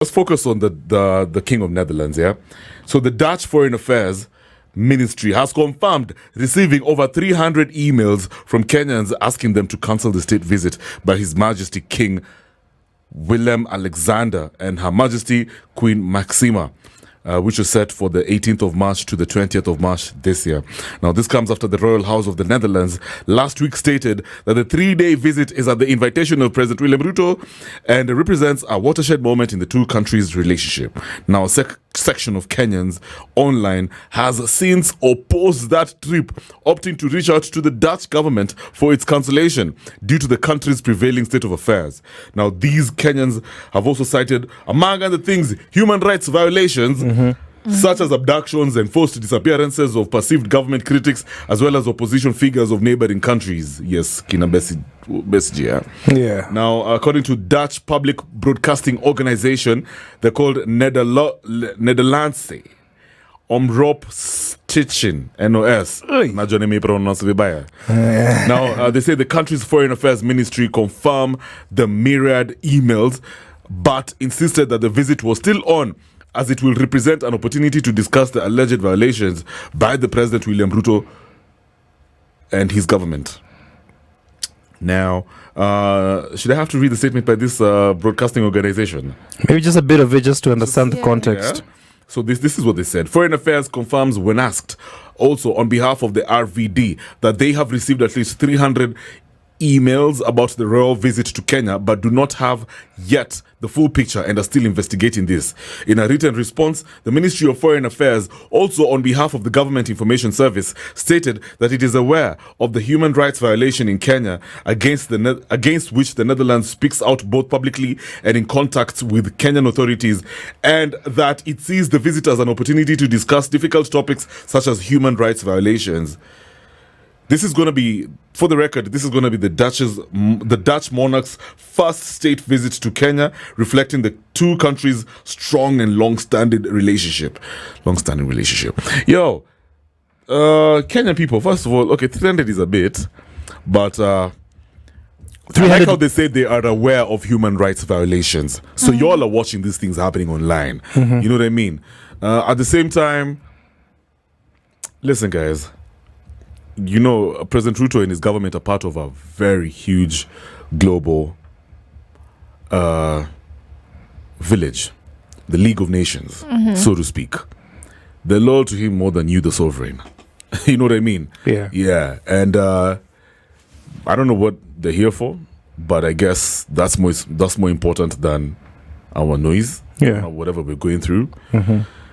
Let's focus on the King of Netherlands, yeah? So the Dutch Foreign Affairs Ministry has confirmed receiving over 300 emails from Kenyans asking them to cancel the state visit by His Majesty King Willem Alexander and Her Majesty Queen Maxima, which was set for the 18th of March to the 20th of March this year. Now, this comes after the Royal House of the Netherlands last week stated that the 3-day visit is at the invitation of President William Ruto and represents a watershed moment in the two countries' relationship. Now, a section of Kenyans online has since opposed that trip, opting to reach out to the Dutch government for its cancellation due to the country's prevailing state of affairs. Now, these Kenyans have also cited, among other things, human rights violations, such as abductions and forced disappearances of perceived government critics, as well as opposition figures of neighboring countries. Yes, Kina Bessie. Yeah. Now, according to Dutch Public Broadcasting Organization, they're called Nederlandse Omroep Stichting, NOS. Najua nimepronounce vibaya. Now, they say the country's Foreign Affairs Ministry confirmed the myriad emails, but insisted that the visit was still on, as it will represent an opportunity to discuss the alleged violations by the President William Ruto and his government. Now, should I have to read the statement by this broadcasting organization? Maybe just a bit of it, just to understand the context. Yeah. So this is what they said. Foreign Affairs confirms, when asked, also on behalf of the RVD, that they have received at least 300 emails about the royal visit to Kenya, but do not have yet the full picture and are still investigating this. In a written response, the Ministry of Foreign Affairs, also on behalf of the Government Information Service, stated that it is aware of the human rights violation in Kenya against which the Netherlands speaks out both publicly and in contacts with Kenyan authorities, and that it sees the visit as an opportunity to discuss difficult topics such as human rights violations. This is going to be, for the record, this is going to be the Dutch monarch's first state visit to Kenya, reflecting the two countries' strong and long-standing relationship. Yo, Kenyan people, first of all, okay, 300 is a bit, but I like how they say they are aware of human rights violations. So y'all are watching these things happening online. You know what I mean? At the same time, listen, guys. You know, President Ruto and his government are part of a very huge global village, the League of Nations, so to speak. They're loyal to him more than you, the sovereign. You know what I mean? Yeah. Yeah. And I don't know what they're here for, but I guess that's more important than our noise, or whatever we're going through.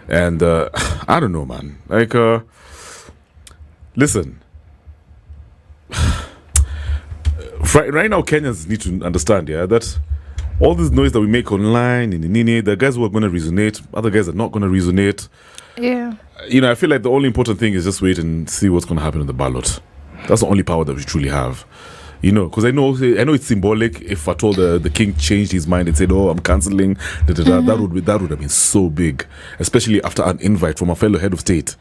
And I don't know, man. Like, listen. Right now, Kenyans need to understand, that all this noise that we make online, the guys who are going to resonate, other guys are not going to resonate. Yeah. You know, I feel like the only important thing is just wait and see what's going to happen in the ballot. That's the only power that we truly have. You know, because I know it's symbolic. If at all the king changed his mind and said, "Oh, I'm cancelling," that would have been so big, especially after an invite from a fellow head of state.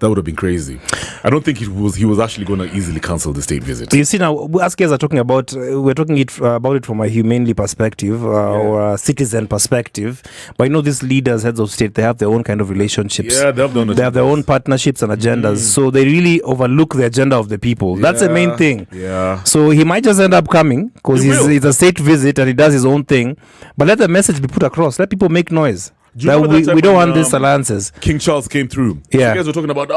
That would have been crazy. I don't think he was actually going to easily cancel the state visit. You see, now, us guys are talking about, we're talking about it from a humanely perspective or a citizen perspective. But these leaders, heads of state, they have their own kind of relationships. Yeah, they have their own partnerships and agendas. So they really overlook the agenda of the people. That's the main thing. Yeah. So he might just end up coming because it's a state visit and he does his own thing. But let the message be put across. Let people make noise. We don't want these alliances. King Charles came through. Yeah. You guys were talking about,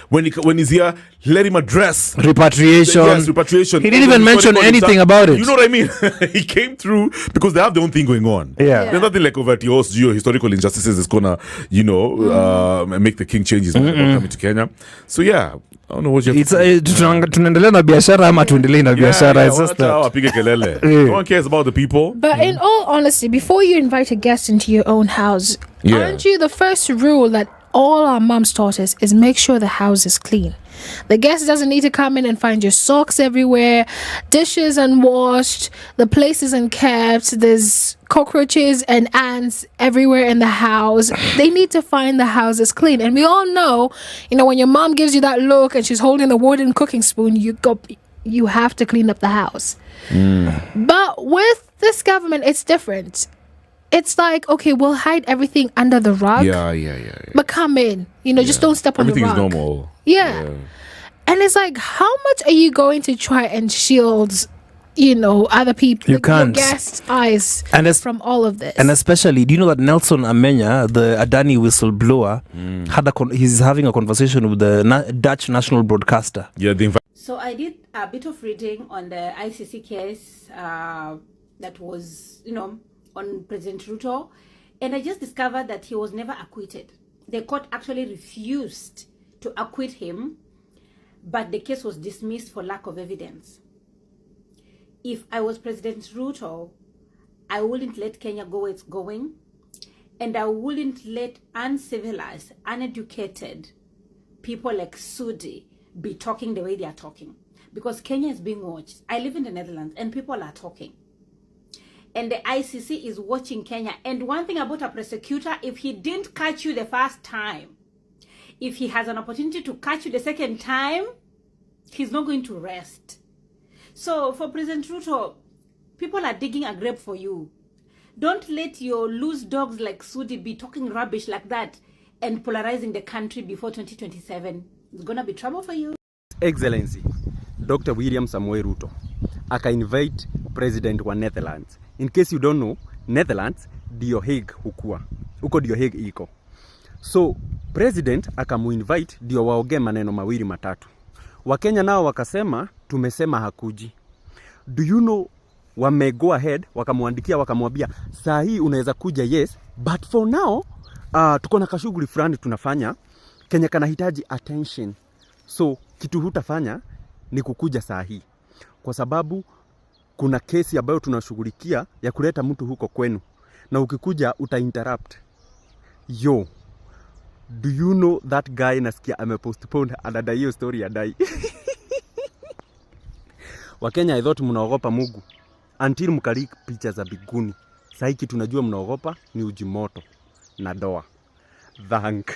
when he's here, let him address repatriation. Yes, repatriation. He didn't even mention anything about it. You know what I mean? He came through because they have their own thing going on. Yeah. There's nothing like over at your historical injustices is gonna, make the king change his mind about coming to Kenya. So yeah. I don't know what you have tunaendelea na biashara ama tuendelee na biashara. It's just that. No one cares about the people. But in all honesty, before you invite a guest into your own house, aren't you, the first rule that all our moms taught us is make sure the house is clean? The guest doesn't need to come in and find your socks everywhere, dishes unwashed, the place isn't kept, there's cockroaches and ants everywhere in the house. They need to find the house is clean. And we all know, when your mom gives you that look and she's holding the wooden cooking spoon, you have to clean up the house. But with this government, it's different. it's like, okay, we'll hide everything under the rug. Yeah. But come in, just don't step on Everything the rug. is normal. Yeah. And it's like, how much are you going to try and shield, other people, You can't. your guests' eyes from all of this? And especially, do you know that Nelson Amenya, the Adani whistleblower, he's having a conversation with the Dutch national broadcaster. Yeah, So I did a bit of reading on the ICC case that was, on President Ruto, and I just discovered that he was never acquitted. The court actually refused to acquit him, but the case was dismissed for lack of evidence. If I was President Ruto, I wouldn't let Kenya go where it's going, and I wouldn't let uncivilized, uneducated people like Sudi be talking the way they are talking, because Kenya is being watched. I live in the Netherlands and people are talking, and the ICC is watching Kenya. And one thing about a prosecutor, if he didn't catch you the first time, if he has an opportunity to catch you the second time, he's not going to rest. So for President Ruto, people are digging a grave for you. Don't let your loose dogs like Sudi be talking rubbish like that and polarizing the country before 2027. It's gonna be trouble for you. Excellency Dr. William Samoei Ruto aka-invite president wa Netherlands. In case you don't know, Netherlands ndio Hague hukua. Huko ndio Hague iko. So president akamu-invite ndio waongee maneno mawili matatu. Wakenya nao wakasema tumesema hakuji. Do you know, wame go ahead wakamwandikia wakamwambia saa hii unaweza kuja, yes, but for now tuko na kashughuli fulani tunafanya, Kenya kanahitaji attention. So kitu hutafanya ni kukuja saa hii, kwa sababu kuna kesi ambayo tunashughulikia ya kuleta mtu huko kwenu, na ukikuja uta-interrupt. Yo, do you know that guy nasikia amepostpone anadai hiyo story ya dai. Wakenya, I thought mnaogopa Mungu until mkali picha za biguni. Sasa hiki tunajua mnaogopa ni uji moto na doa. Thank